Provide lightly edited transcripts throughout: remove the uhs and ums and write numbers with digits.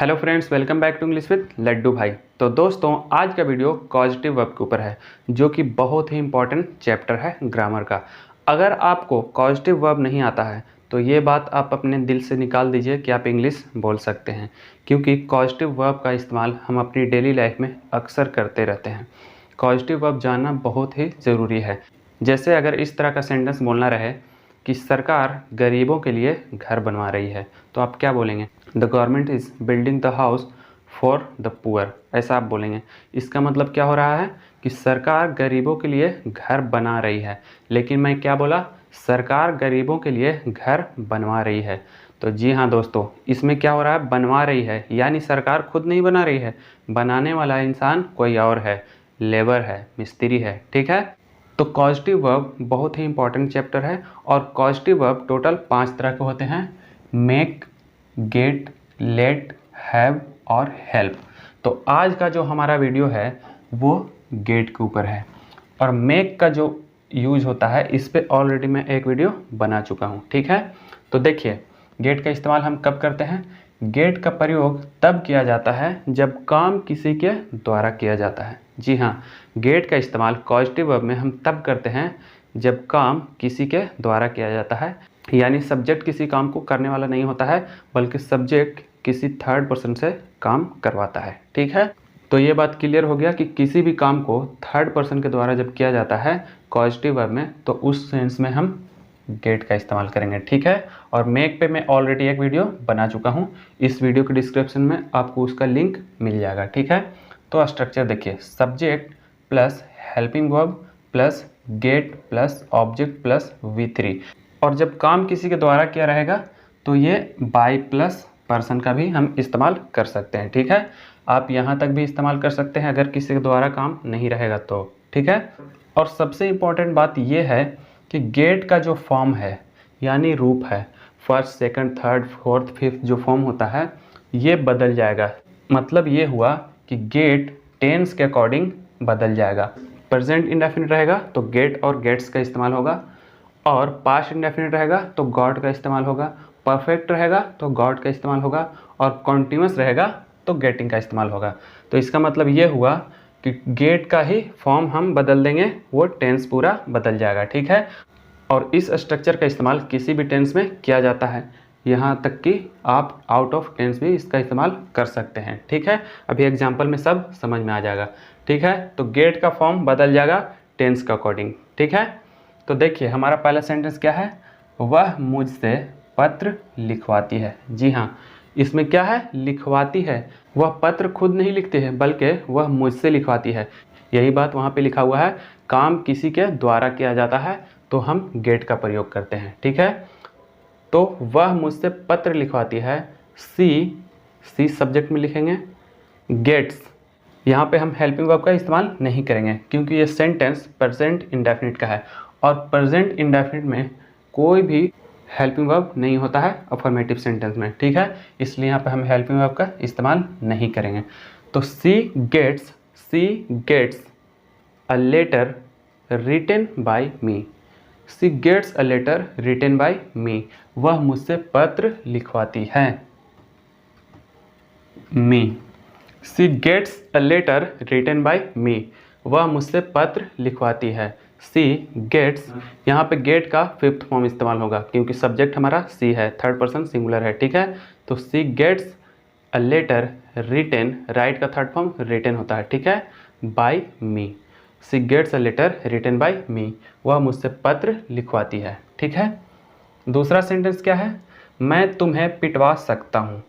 Hello friends, welcome back to English with Laddu Bhai. तो दोस्तों, आज का वीडियो कॉजेटिव वर्ब के ऊपर है, जो कि बहुत ही इंपॉर्टेंट चैप्टर है ग्रामर का। अगर आपको कॉजेटिव वर्ब नहीं आता है तो ये बात आप अपने दिल से निकाल दीजिए कि आप इंग्लिश बोल सकते हैं, क्योंकि कॉजेटिव वर्ब का इस्तेमाल हम अपनी डेली लाइफ में अक्सर करते रहते हैं। कॉजेटिव वर्ब जानना बहुत ही ज़रूरी है। जैसे अगर इस तरह का सेंटेंस बोलना रहे कि सरकार गरीबों के लिए घर बनवा रही है, तो आप क्या बोलेंगे? The government is building the house for the poor, ऐसा आप बोलेंगे। इसका मतलब क्या हो रहा है कि सरकार गरीबों के लिए घर बना रही है, लेकिन मैं क्या बोला? सरकार गरीबों के लिए घर बनवा रही है। तो जी हाँ दोस्तों, इसमें क्या हो रहा है? बनवा रही है, यानी सरकार खुद नहीं बना रही है, बनाने वाला इंसान कोई और है, लेबर है, मिस्त्री है। ठीक है, तो कॉजेटिव वर्ब बहुत ही इंपॉर्टेंट चैप्टर है और कॉजेटिव वर्ब टोटल 5 तरह के होते हैं: मेक, गेट, लेट, हैव और हेल्प। तो आज का जो हमारा वीडियो है वो गेट के ऊपर है, और मेक का जो यूज होता है इस पे ऑलरेडी मैं एक वीडियो बना चुका हूँ। ठीक है, तो देखिए गेट का इस्तेमाल हम कब करते हैं? गेट का प्रयोग तब किया जाता है जब काम किसी के द्वारा किया जाता है। जी हाँ, गेट का इस्तेमाल कॉजेटिव वर्ब में हम तब करते हैं जब काम किसी के द्वारा किया जाता है, यानी सब्जेक्ट किसी काम को करने वाला नहीं होता है, बल्कि सब्जेक्ट किसी थर्ड पर्सन से काम करवाता है। ठीक है, तो ये बात क्लियर हो गया कि किसी भी काम को थर्ड पर्सन के द्वारा जब किया जाता है कॉजेटिव वर्ब में, तो उस सेंस में हम गेट का इस्तेमाल करेंगे। ठीक है, और मेक पे मैं ऑलरेडी एक वीडियो बना चुका हूँ, इस वीडियो के डिस्क्रिप्शन में आपको उसका लिंक मिल जाएगा। ठीक है, तो स्ट्रक्चर देखिए: subject plus helping verb plus gate plus object plus V3। और जब काम किसी के द्वारा किया रहेगा तो ये बाय प्लस पर्सन का भी हम इस्तेमाल कर सकते हैं। ठीक है, आप यहाँ तक भी इस्तेमाल कर सकते हैं अगर किसी के द्वारा काम नहीं रहेगा तो। ठीक है, और सबसे इम्पोर्टेंट बात ये है कि गेट का जो फॉर्म है, यानी रूप है, first, second, third, fourth, fifth जो फॉर्म होता है ये बदल जाएगा। मतलब ये हुआ कि गेट टेंस के अकॉर्डिंग बदल जाएगा। प्रेजेंट इंडेफिनिट रहेगा तो गेट और गेट्स का इस्तेमाल होगा, और पास्ट इंडेफिनिट रहेगा तो गॉट का इस्तेमाल होगा, परफेक्ट रहेगा तो गॉट का इस्तेमाल होगा, और कॉन्टिन्यूस रहेगा तो गेटिंग का इस्तेमाल होगा। तो इसका मतलब ये हुआ कि गेट का ही फॉर्म हम बदल देंगे, वो टेंस पूरा बदल जाएगा। ठीक है, और इस स्ट्रक्चर का इस्तेमाल किसी भी टेंस में किया जाता है, यहाँ तक कि आप आउट ऑफ टेंस भी इसका इस्तेमाल कर सकते हैं। ठीक है, अभी एग्जाम्पल में सब समझ में आ जाएगा। ठीक है, तो गेट का फॉर्म बदल जाएगा टेंस के अकॉर्डिंग। ठीक है, तो देखिए हमारा पहला सेंटेंस क्या है? वह मुझसे पत्र लिखवाती है। जी हाँ, इसमें क्या है? लिखवाती है। वह पत्र खुद नहीं लिखती है, बल्कि वह मुझसे लिखवाती है। यही बात वहाँ पे लिखा हुआ है, काम किसी के द्वारा किया जाता है तो हम गेट का प्रयोग करते हैं। ठीक है, तो वह मुझसे पत्र लिखवाती है, सी सब्जेक्ट में लिखेंगे। गेट्स, यहाँ पे हम हेल्पिंग वर्ब का इस्तेमाल नहीं करेंगे क्योंकि ये सेंटेंस प्रेजेंट इंडेफिनिट का है, और प्रेजेंट इंडेफिनिट में कोई भी हेल्पिंग वर्ब नहीं होता है अफर्मेटिव सेंटेंस में। ठीक है, इसलिए यहाँ पे हम हेल्पिंग वर्ब का इस्तेमाल नहीं करेंगे। तो she gets a letter written by me. She gets a letter written by me, वह मुझसे पत्र लिखवाती है। Me, she gets a letter written by me, वह मुझसे पत्र लिखवाती है। सी गेट्स, यहाँ पे गेट का फिफ्थ फॉर्म इस्तेमाल होगा क्योंकि सब्जेक्ट हमारा सी है, थर्ड पर्सन सिंगुलर है। ठीक है, तो she gets a letter written, write का थर्ड फॉर्म रिटन होता है। ठीक है, by me. She gets a letter written by me, वह मुझसे पत्र लिखवाती है। ठीक है, दूसरा सेंटेंस क्या है? मैं तुम्हें पिटवा सकता हूँ।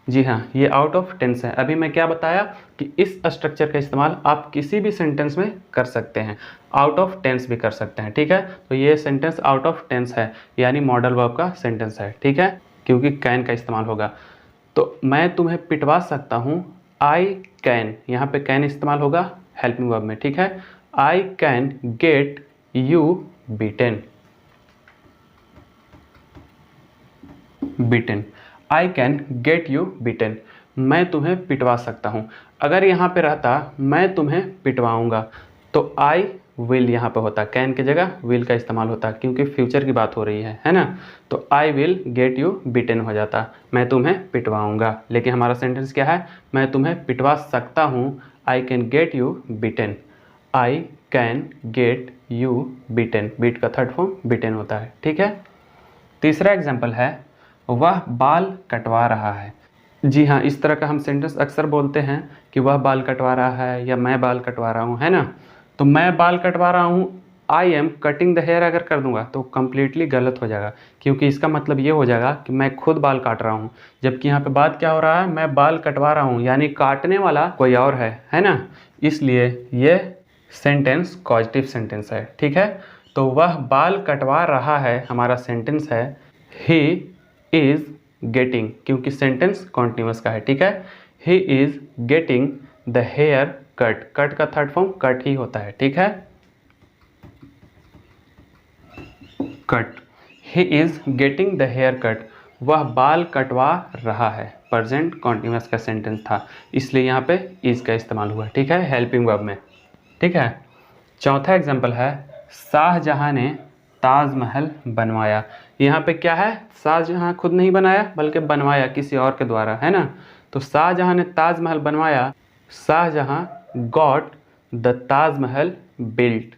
जी हाँ, ये आउट ऑफ टेंस है। अभी मैं क्या बताया कि इस स्ट्रक्चर का इस्तेमाल आप किसी भी सेंटेंस में कर सकते हैं, आउट ऑफ टेंस भी कर सकते हैं। ठीक है, तो ये सेंटेंस आउट ऑफ टेंस है, यानी मॉडल वर्ब का सेंटेंस है। ठीक है, क्योंकि कैन का इस्तेमाल होगा। तो मैं तुम्हें पिटवा सकता हूँ, आई कैन, यहाँ पे कैन इस्तेमाल होगा हेल्पिंग वर्ब में। ठीक है, आई can get you beaten. Beaten, I can get you beaten, मैं तुम्हें पिटवा सकता हूँ। अगर यहाँ पे रहता मैं तुम्हें पिटवाऊँगा, तो आई विल यहाँ पे होता, कैन की जगह विल का इस्तेमाल होता क्योंकि फ्यूचर की बात हो रही है ना। तो I will get you beaten हो जाता, मैं तुम्हें पिटवाऊंगा। लेकिन हमारा सेंटेंस क्या है, मैं तुम्हें पिटवा सकता हूँ, I can get you beaten. I can get you beaten, beat का थर्ड फॉर्म बीटन होता है, ठीक है। तीसरा एग्जाम्पल है, वह बाल कटवा रहा है। जी हाँ, इस तरह का हम सेंटेंस अक्सर बोलते हैं कि वह बाल कटवा रहा है या मैं बाल कटवा रहा हूँ, है ना। तो मैं बाल कटवा रहा हूँ, I am cutting the hair अगर कर दूंगा तो कम्प्लीटली गलत हो जाएगा, क्योंकि इसका मतलब ये हो जाएगा कि मैं खुद बाल काट रहा हूँ। जबकि यहाँ पे बात क्या हो रहा है, मैं बाल कटवा रहा हूँ, यानी काटने वाला कोई और है ना। इसलिए ये सेंटेंस कॉजेटिव सेंटेंस है, ठीक है। तो वह बाल कटवा रहा है हमारा सेंटेंस है ही इज़ गेटिंग, क्योंकि सेंटेंस कॉन्टिन्यूअस का है, ठीक है। He is getting the hair cut, cut का थर्ड फॉर्म कट ही होता है, ठीक है। Cut, he is getting the hair cut, वह बाल कटवा रहा है, प्रेजेंट कॉन्टिन्यूअस का सेंटेंस था, इसलिए यहाँ पे इज़ का इस्तेमाल हुआ, ठीक है, हेल्पिंग वर्ब में, ठीक है। चौथा एग्जाम्पल है, शाहजहां ने ताजमहल बनवाया। यहाँ पे क्या है, शाहजहां खुद नहीं बनाया बल्कि बनवाया किसी और के द्वारा, है ना। तो शाहजहां ने ताजमहल बनवाया, Shah Jahan got the Taj Mahal built,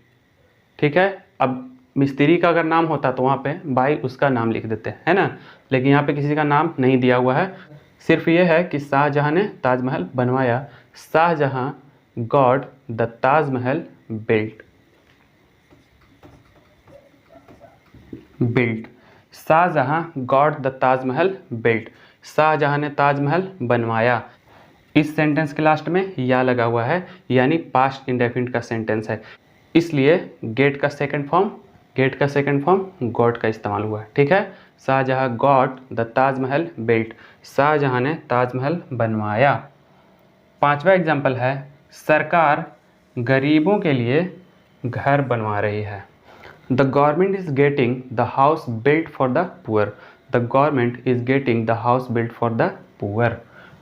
ठीक है। अब मिस्त्री का अगर नाम होता तो वहाँ पे बाई उसका नाम लिख देते, है ना। लेकिन यहाँ पे किसी का नाम नहीं दिया हुआ है, सिर्फ ये है कि शाहजहां ने ताजमहल बनवाया, Shah Jahan got the Taj Mahal built. Built, Shah Jahan got the Taj Mahal built, Shah Jahan ने ताजमहल बनवाया। इस सेंटेंस के लास्ट में या लगा हुआ है, यानी पास्ट इंडेफिनिट का सेंटेंस है, इसलिए गेट का सेकंड फॉर्म गॉट का इस्तेमाल हुआ है, ठीक है। Shah Jahan got the Taj Mahal built, Shah Jahan ने ताजमहल बनवाया। पांचवा एग्जाम्पल है, सरकार गरीबों के लिए घर बनवा रही है। The government is getting the house built for the poor, the government is getting the house built for the poor,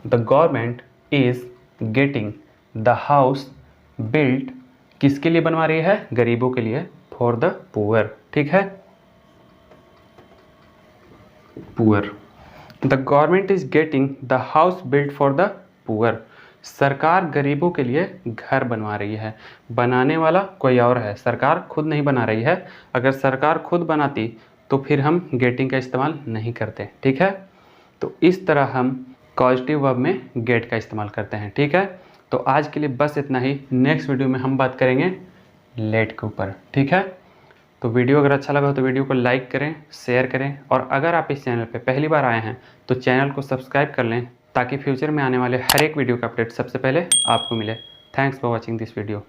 the government is getting the house built किसके लिए बनवा रही है, गरीबों के लिए, फॉर द पुअर, ठीक है। Poor, the government is getting the house built for the poor, सरकार गरीबों के लिए घर बनवा रही है, बनाने वाला कोई और है, सरकार खुद नहीं बना रही है। अगर सरकार खुद बनाती तो फिर हम गेटिंग का इस्तेमाल नहीं करते, ठीक है। तो इस तरह हम पॉजिटिव वर्ब में गेट का इस्तेमाल करते हैं, ठीक है। तो आज के लिए बस इतना ही, नेक्स्ट वीडियो में हम बात करेंगे लेट के ऊपर, ठीक है। तो वीडियो अगर अच्छा लगा हो तो वीडियो को लाइक करें, शेयर करें, और अगर आप इस चैनल पे पहली बार आए हैं तो चैनल को सब्सक्राइब कर लें, ताकि फ्यूचर में आने वाले हर एक वीडियो का अपडेट सबसे पहले आपको मिले। Thanks for watching this video.